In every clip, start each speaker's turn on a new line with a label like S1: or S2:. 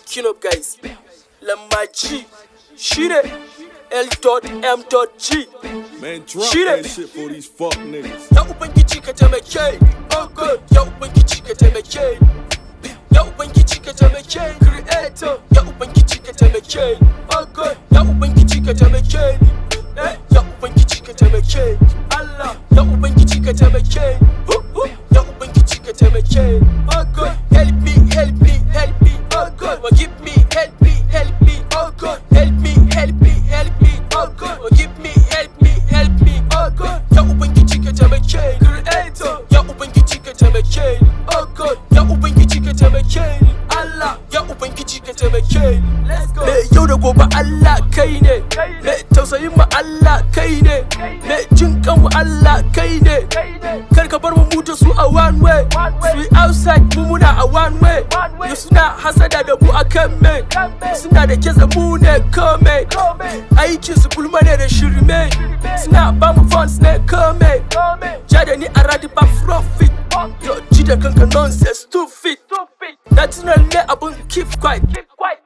S1: picking up, guys. Lamma G, shit it. L.M.G.
S2: Man, drop that shit for these fuck niggas.
S1: Ya uban giji ka taimake, oh god. Ya uban giji ka taimake. Ya uban giji ka taimake, creator. Ya uban giji ka taimake, oh god. Ya uban giji ka taimake. Ya uban giji ka taimake, Allah. Ya uban giji ka taimake. Ya uban giji ka taimake, oh god. Help me, help me, help me, oh god. Forgive me, help me, help me, oh god. Help me, help me, help me, oh god. Forgive me, help me, help me, oh god. Ya uban giji ka taimake, creator. Ya uban giji ka taimake, oh god. Ya uban giji ka taimake, Allah. Ya uban giji ka taimake. Let's go. Me yau da gobe Allah kai ne. Me tausayin mu Allah kai ne. Me jin kan mu Allah kai ne. Kar ka bar mu mutu su a one way. Su outside mu muna a one way. Yau suna hasada da mu akan me. Suna da kesa mu ne kome. Aikin su gulma ne da shirme. Suna ba mu funds ne kome. Ja da ni a radi ba profit. Yo ji da kanka nonsense stupid. Natural ne abun keep quiet.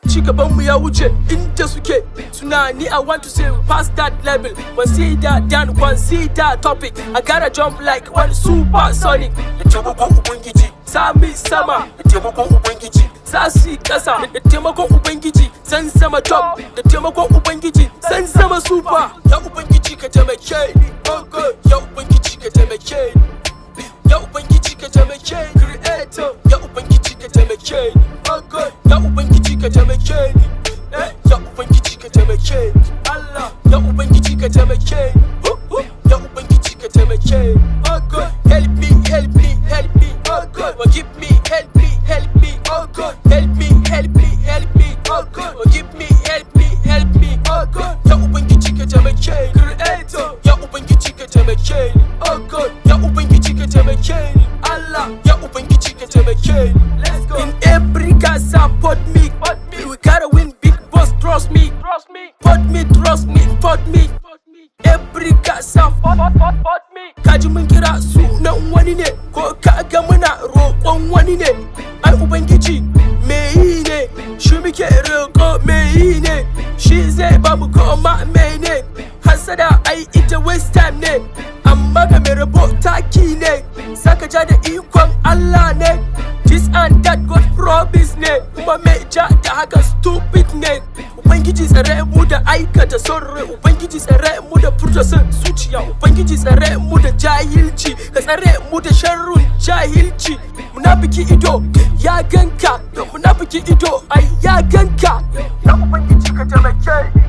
S1: Ci gaban mu ya wuce inda suke. Tunani I want to say past that level. Consider down, consider topic. I gotta jump like one supersonic. Da taimakon ubangiji sami sama. Da taimakon ubangiji sasi kasa. Da taimakon ubangiji san sama top. Da taimakon ubangiji san sama super. Ya ubangiji ka taimake ni, oh god. Ya ubangiji ka taimake ni. Ya ubangiji ka taimake ni, creator. Ya ubangiji ka taimake ni, oh god. Ya ubangiji ka taimake ni. Ya ubangiji ka taimake ni, Allah. Ya ubangiji ka taimake ni. Ya ubangiji ka taimake ni, oh god. Help me, help me, help me, oh god. Forgive me, help me, help me, oh god. Help me, help me, help me, oh god. Forgive me, help me, help me, oh god. Ya ubangiji ka taimake ni, creator. Ya ubangiji ka taimake ni, oh god. Ya ubangiji ka taimake ni, Allah. Ya ubangiji ka taimake ni. Let's go. In every case support me. We gotta win big boss, trust me. Support me, trust me, support me. Every case support me. Kaji mun kira sunan wani ne, ko kaga muna roƙon wani ne. Ai ubangiji me yi ne, shi muke roƙo me yi ne. Shi zai ba mu koma me ne. Hasada ai ita waste time ne, amma ga mai rabo taki ne. Saka ja da ikon Allah ne. This and that God promise ne, kuma me ja da haka stupid ne. Ubangiji tsare mu da aikata son rai. Ubangiji tsare mu da furta son zuciya. Ubangiji tsare mu da jahilci, ka tsare mu da sharrun jahilci. Munafiki ido ya ganka, munafiki ido ai ya ganka. Ya ubangiji ka taimake.